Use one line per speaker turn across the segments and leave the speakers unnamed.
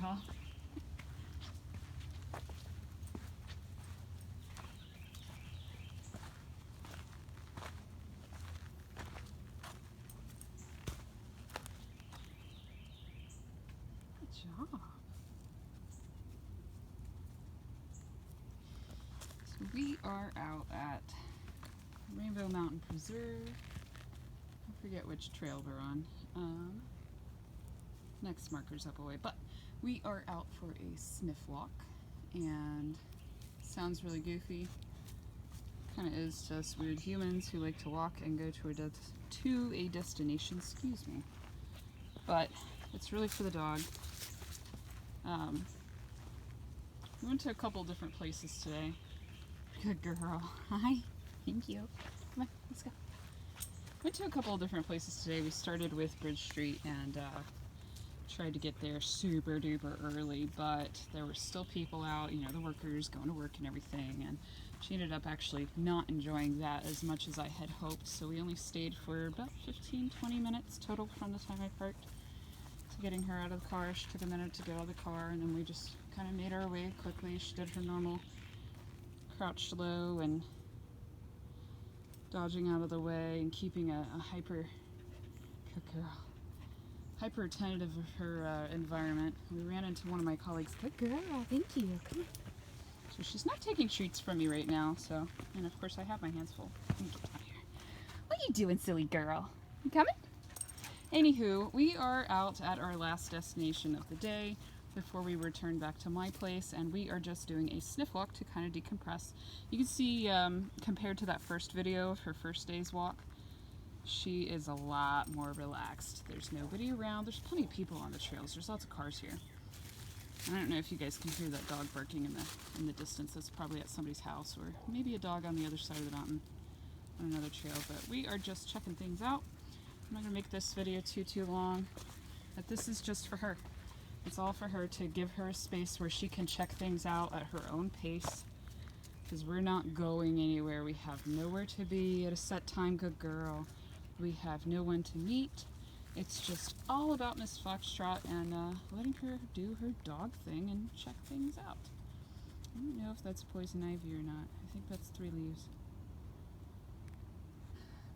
girl. Good job. So we are out at Rainbow Mountain Preserve. I forget which trail we're on. Next marker's up away, but we are out for a sniff walk, and sounds really goofy. Kind of is to us weird humans who like to walk and go to a destination. Excuse me, but it's really for the dog. We went to a couple different places today. Good girl. Hi. Thank you. Come on, let's go. Went to a couple of different places today. We started with Bridge Street and tried to get there super duper early, but there were still people out, you know, the workers going to work and everything, and she ended up actually not enjoying that as much as I had hoped, so we only stayed for about 15-20 minutes total from the time I parked to getting her out of the car. She took a minute to get out of the car, and then we just kind of made our way quickly. She did her normal crouched low and dodging out of the way and keeping a hyper attentive of her environment. We ran into one of my colleagues. Good girl, thank you. Come on. So she's not taking treats from me right now, so, and of course I have my hands full. Let me get down here. What are you doing, silly girl? You coming? Anywho, we are out at our last destination of the day before we return back to my place, and we are just doing a sniff walk to kind of decompress. You can see, compared to that first video of her first day's walk, she is a lot more relaxed. There's nobody around. There's plenty of people on the trails. There's lots of cars here. I don't know if you guys can hear that dog barking in the distance. That's probably at somebody's house, or maybe a dog on the other side of the mountain on another trail. But we are just checking things out. I'm not gonna make this video too long, but this is just for her. It's all for her, to give her a space where she can check things out at her own pace, because we're not going anywhere. We have nowhere to be at a set time. Good girl. We have no one to meet. It's just all about Miss Foxtrot and letting her do her dog thing and check things out. I don't know if that's poison ivy or not. I think that's 3 leaves.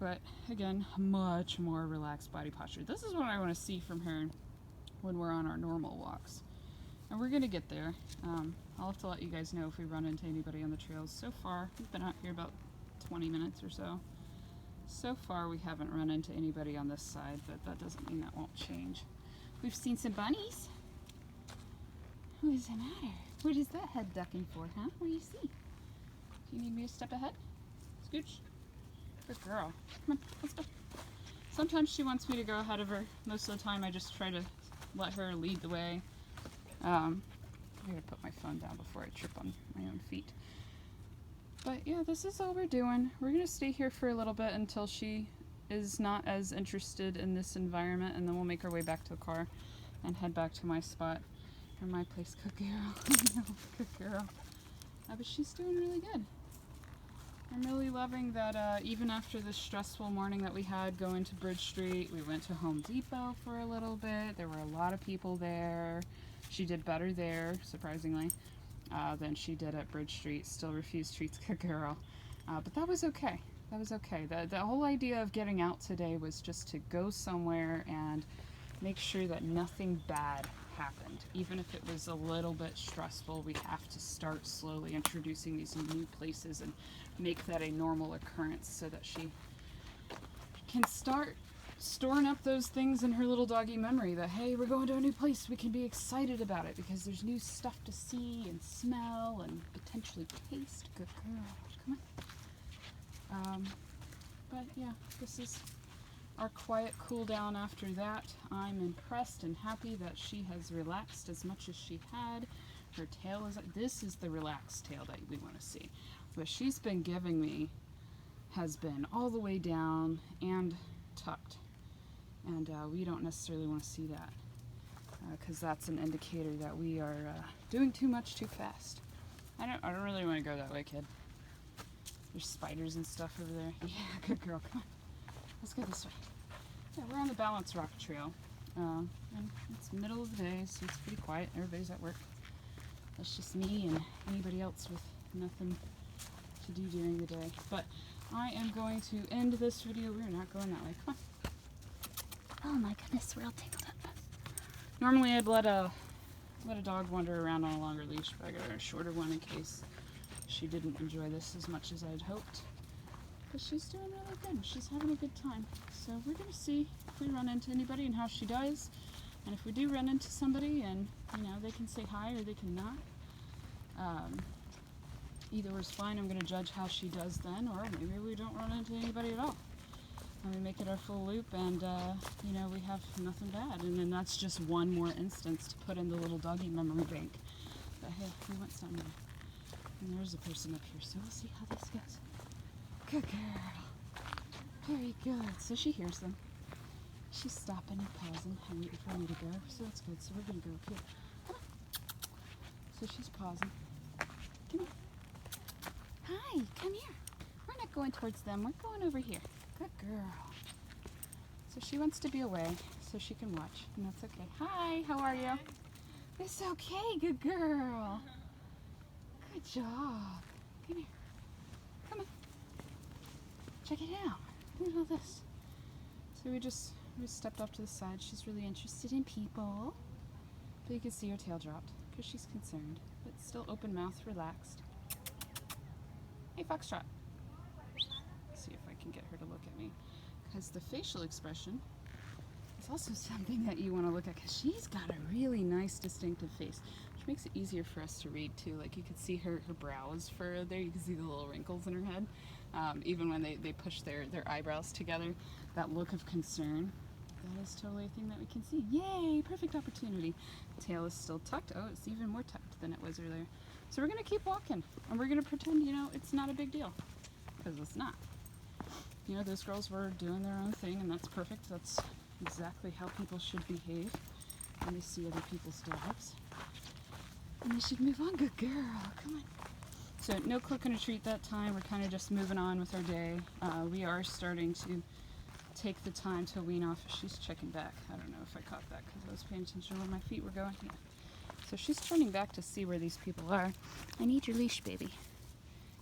But again, much more relaxed body posture. This is what I want to see from her when we're on our normal walks. And we're going to get there. I'll have to let you guys know if we run into anybody on the trails. So far, we've been out here about 20 minutes or so. So far, we haven't run into anybody on this side, but that doesn't mean that won't change. We've seen some bunnies. What is the matter? What is that head ducking for, huh? What do you see? Do you need me to step ahead? Scooch. Good girl. Come on, let's go. Sometimes she wants me to go ahead of her. Most of the time, I just try to let her lead the way. I'm gonna put my phone down before I trip on my own feet. But yeah, this is all we're doing. We're gonna stay here for a little bit until she is not as interested in this environment, and then we'll make our way back to the car and head back to my spot or my place. Good girl. Good girl. But she's doing really good. I'm really loving that even after this stressful morning that we had going to Bridge Street, we went to Home Depot for a little bit. There were a lot of people there. She did better there, surprisingly, than she did at Bridge Street. Still refused treats, good girl. But that was okay. That was okay. The whole idea of getting out today was just to go somewhere and make sure that nothing bad happened. Even if it was a little bit stressful, we have to start slowly introducing these new places and make that a normal occurrence so that she can start storing up those things in her little doggy memory that, hey, we're going to a new place, we can be excited about it because there's new stuff to see and smell and potentially taste. Good girl. Come on. But yeah, this is our quiet cool down after that. I'm impressed and happy that she has relaxed as much as she had. Her tail is, this is the relaxed tail that we want to see. What she's been giving me has been all the way down and tucked. And we don't necessarily want to see that because that's an indicator that we are doing too much too fast. I don't really want to go that way, kid. There's spiders and stuff over there. Yeah, good girl. Come on. Let's go this way. Yeah, we're on the Balance Rock Trail. And it's middle of the day, so it's pretty quiet. Everybody's at work. It's just me and anybody else with nothing to do during the day. But I am going to end this video. We're not going that way. Come on. Oh my goodness, we're all tangled up. Normally I'd let a dog wander around on a longer leash, but I got her a shorter one in case she didn't enjoy this as much as I'd hoped. But she's doing really good. She's having a good time. So we're going to see if we run into anybody and how she does. And if we do run into somebody and, you know, they can say hi or they cannot. Either is fine. I'm going to judge how she does then, or maybe we don't run into anybody at all. And we make it our full loop and, you know, we have nothing bad. And then that's just one more instance to put in the little doggy memory bank. But hey, we went somewhere. And there's a person up here, so we'll see how this goes. Good girl. Very good. So she hears them. She's stopping and pausing and waiting for me to go, so that's good. So we're going to go here. Come on. So she's pausing. Come here. Hi, come here. We're not going towards them. We're going over here. Good girl. So she wants to be away so she can watch, and that's okay. Hi, how are you? It's okay. Good girl. Good job. Come here. Come on. Check it out. Look at all this. So we stepped off to the side. She's really interested in people. But you can see her tail dropped because she's concerned, but still open mouth, relaxed. Hey, Foxtrot. See if I can get her to look at me, because the facial expression is also something that you want to look at, because she's got a really nice distinctive face, which makes it easier for us to read too. Like you can see her brows furrow there, you can see the little wrinkles in her head. Even when they push their eyebrows together, that look of concern, that is totally a thing that we can see. Yay, perfect opportunity. Tail is still tucked. Oh, it's even more tucked than it was earlier. So we're gonna keep walking and we're gonna pretend, you know, it's not a big deal, because it's not. You know, those girls were doing their own thing, and that's perfect. That's exactly how people should behave when they see other people's dogs. And they should move on. Good girl. Come on. So no click and a treat that time. We're kind of just moving on with our day. We are starting to take the time to wean off. She's checking back. I don't know if I caught that because I was paying attention to where my feet were going. Yeah. So she's turning back to see where these people are. I need your leash, baby.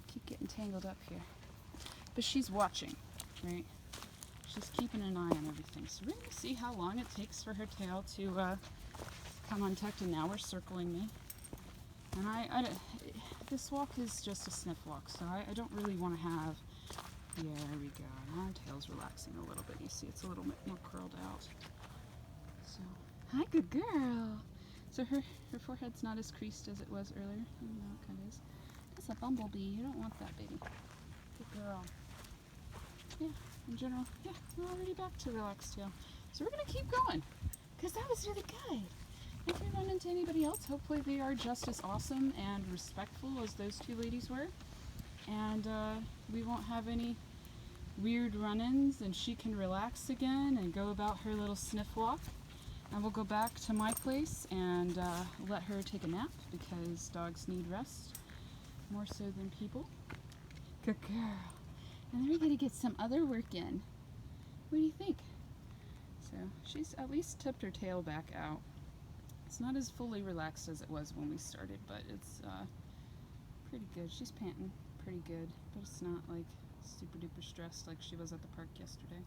Keep getting tangled up here. But she's watching, right? She's keeping an eye on everything. So we're going to see how long it takes for her tail to come untucked. And now we're circling me. And this walk is just a sniff walk, so I don't really want to have... Yeah, there we go. Now her tail's relaxing a little bit. You see it's a little bit more curled out. So, hi, good girl. So her forehead's not as creased as it was earlier. Even though it kind of is. That's a bumblebee. You don't want that, baby. Good girl. Yeah, in general, yeah, we're already back to relaxed tail. So we're going to keep going, because that was really good. If we run into anybody else, hopefully they are just as awesome and respectful as those two ladies were. And we won't have any weird run-ins, and she can relax again and go about her little sniff walk. And we'll go back to my place and let her take a nap, because dogs need rest more so than people. Good girl. And then we're going to get some other work in. What do you think? So she's at least tipped her tail back out. It's not as fully relaxed as it was when we started, but it's pretty good. She's panting pretty good, but it's not like super duper stressed like she was at the park yesterday.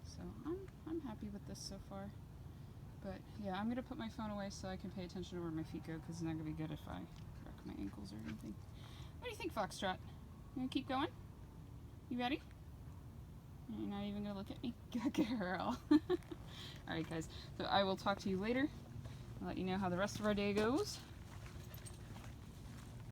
So I'm happy with this so far. But yeah, I'm gonna put my phone away so I can pay attention to where my feet go, because it's not gonna be good if I crack my ankles or anything. What do you think, Foxtrot? You gonna keep going? You ready? You're not even gonna look at me? Good girl. Alright guys, so I will talk to you later. I'll let you know how the rest of our day goes.